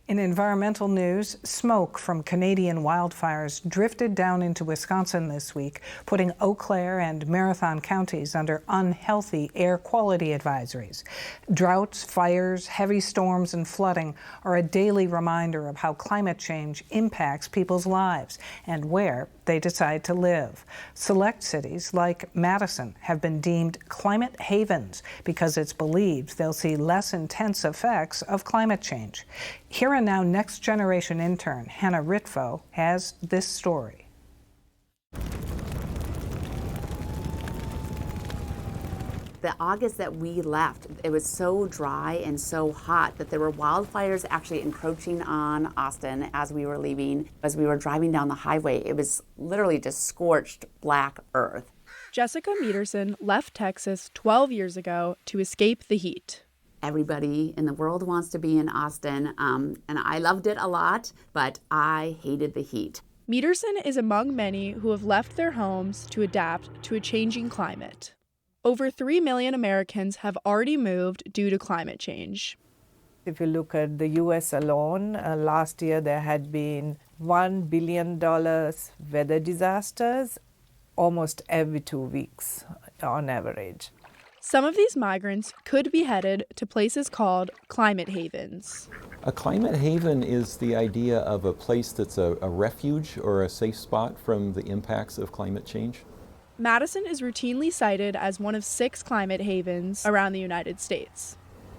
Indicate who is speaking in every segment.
Speaker 1: In environmental news, smoke from Canadian wildfires drifted down into Wisconsin this week, putting Eau Claire and Marathon counties under unhealthy air quality advisories. Droughts, fires, heavy storms, and flooding are a daily reminder of how climate change impacts people's lives and where they decide to live. Select cities like Madison have been deemed climate havens because it's believed they'll see less intense effects of climate change. Here and Now Next Generation intern Hannah Ritvo has this story.
Speaker 2: The August that we left, it was so dry and so hot that there were wildfires actually encroaching on Austin as we were leaving. As we were driving down the highway, it was literally just scorched black earth.
Speaker 3: Jessica Meterson left Texas 12 years ago to escape the heat.
Speaker 2: Everybody in the world wants to be in Austin, and I loved it a lot, but I hated the heat.
Speaker 3: Meterson is among many who have left their homes to adapt to a changing climate. Over 3 million Americans have already moved due to climate change.
Speaker 4: If you look at the US alone, last year there had been $1 billion weather disasters almost every 2 weeks on average.
Speaker 3: Some of these migrants could be headed to places called climate havens.
Speaker 5: A climate haven is the idea of a place that's a refuge or a safe spot from the impacts of climate change.
Speaker 3: Madison is routinely cited as one of 6 climate havens around the United States.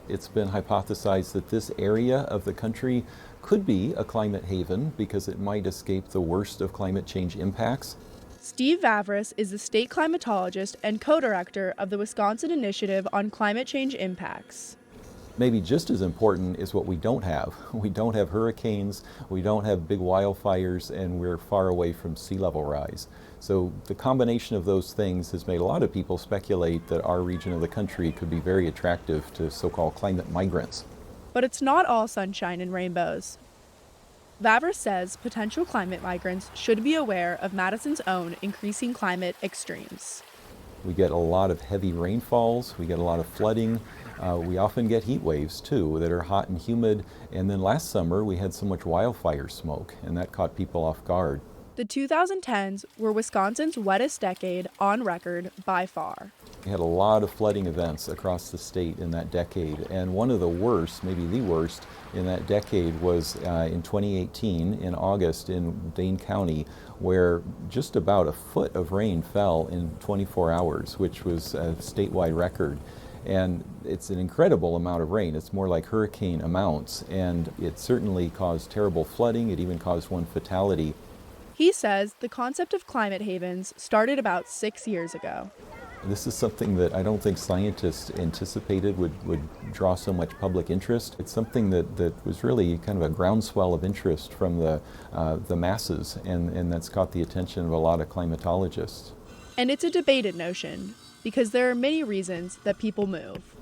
Speaker 5: It's been hypothesized that this area of the country could be a climate haven because it might escape the worst of climate change impacts.
Speaker 3: Steve Vavris is the state climatologist and co-director of the Wisconsin Initiative on Climate Change Impacts.
Speaker 5: Maybe just as important is what we don't have. We don't have hurricanes, we don't have big wildfires, and we're far away from sea level rise. So the combination of those things has made a lot of people speculate that our region of the country could be very attractive to so-called climate migrants.
Speaker 3: But it's not all sunshine and rainbows. Vavris says potential climate migrants should be aware of Madison's own increasing climate extremes.
Speaker 5: We get a lot of heavy rainfalls, we get a lot of flooding, we often get heat waves too that are hot and humid, and then last summer we had so much wildfire smoke and that caught people off guard.
Speaker 3: The 2010s were Wisconsin's wettest decade on record by far.
Speaker 5: We had a lot of flooding events across the state in that decade, and one of the worst, maybe the worst, in that decade was in 2018 in August in Dane County, where just about a foot of rain fell in 24 hours, which was a statewide record. And it's an incredible amount of rain. It's more like hurricane amounts, and it certainly caused terrible flooding. It even caused one fatality.
Speaker 3: He says the concept of climate havens started about 6 years ago.
Speaker 5: This is something that I don't think scientists anticipated would draw so much public interest. It's something that was really kind of a groundswell of interest from the masses, and that's caught the attention of a lot of climatologists.
Speaker 3: And it's a debated notion, because there are many reasons that people move.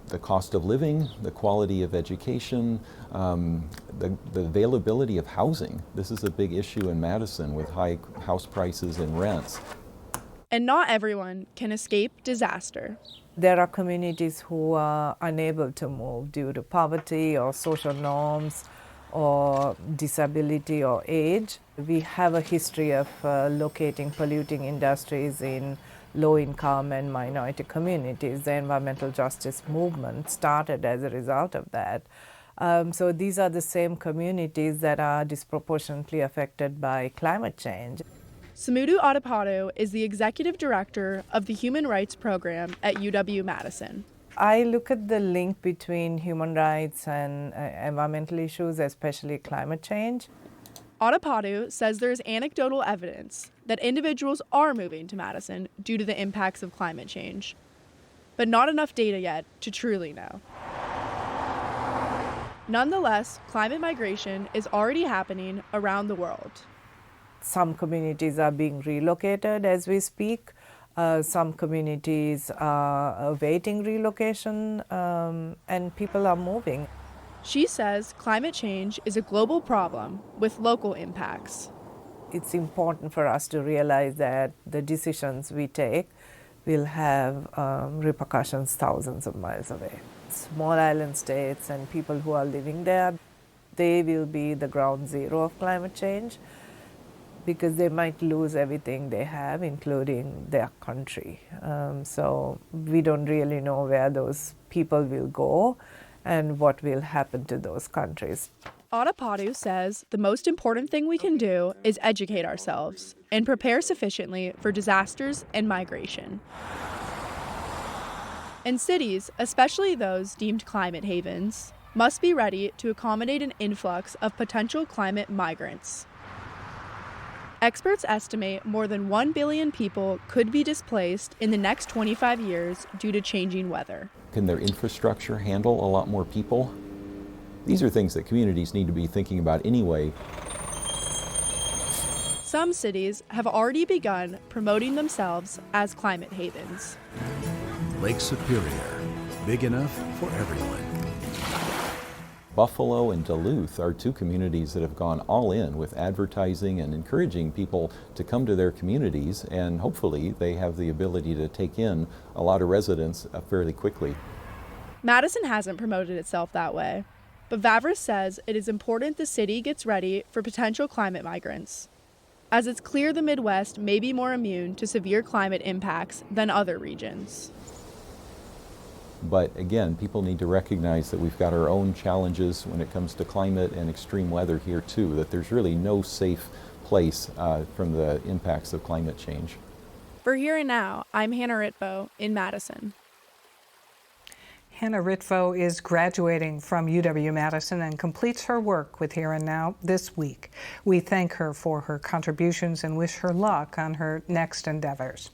Speaker 5: The cost of living, the quality of education, the availability of housing. This is a big issue in Madison with high house prices and rents.
Speaker 3: And not everyone can escape disaster.
Speaker 4: There are communities who are unable to move due to poverty or social norms or disability or age. We have a history of locating polluting industries in low-income and minority communities. The environmental justice movement started as a result of that. So these are the same communities that are disproportionately affected by climate change.
Speaker 3: Samudu Adepato is the executive director of the Human Rights Program at UW-Madison.
Speaker 4: I look at the link between human rights and environmental issues, especially climate change.
Speaker 3: Adepato says there is anecdotal evidence that individuals are moving to Madison due to the impacts of climate change, but not enough data yet to truly know. Nonetheless, climate migration is already happening around the world.
Speaker 4: Some communities are being relocated as we speak. Some communities are awaiting relocation, and people are moving.
Speaker 3: She says climate change is a global problem with local impacts.
Speaker 4: It's important for us to realize that the decisions we take will have repercussions thousands of miles away. Small island states and people who are living there, they will be the ground zero of climate change because they might lose everything they have, including their country. So we don't really know where those people will go and what will happen to those countries.
Speaker 3: Adapadu says the most important thing we can do is educate ourselves and prepare sufficiently for disasters and migration. And cities, especially those deemed climate havens, must be ready to accommodate an influx of potential climate migrants. Experts estimate more than 1 billion people could be displaced in the next 25 years due to changing weather.
Speaker 5: Can their infrastructure handle a lot more people? These are things that communities need to be thinking about anyway.
Speaker 3: Some cities have already begun promoting themselves as climate havens.
Speaker 6: Lake Superior, big enough for everyone.
Speaker 5: Buffalo and Duluth are two communities that have gone all in with advertising and encouraging people to come to their communities, and hopefully they have the ability to take in a lot of residents fairly quickly.
Speaker 3: Madison hasn't promoted itself that way, but Vavris says it is important the city gets ready for potential climate migrants, as it's clear the Midwest may be more immune to severe climate impacts than other regions.
Speaker 5: But again, people need to recognize that we've got our own challenges when it comes to climate and extreme weather here too, that there's really no safe place from the impacts of climate change.
Speaker 3: For Here and Now, I'm Hannah Ritvo in Madison.
Speaker 1: Hannah Ritvo is graduating from UW-Madison and completes her work with Here and Now this week. We thank her for her contributions and wish her luck on her next endeavors.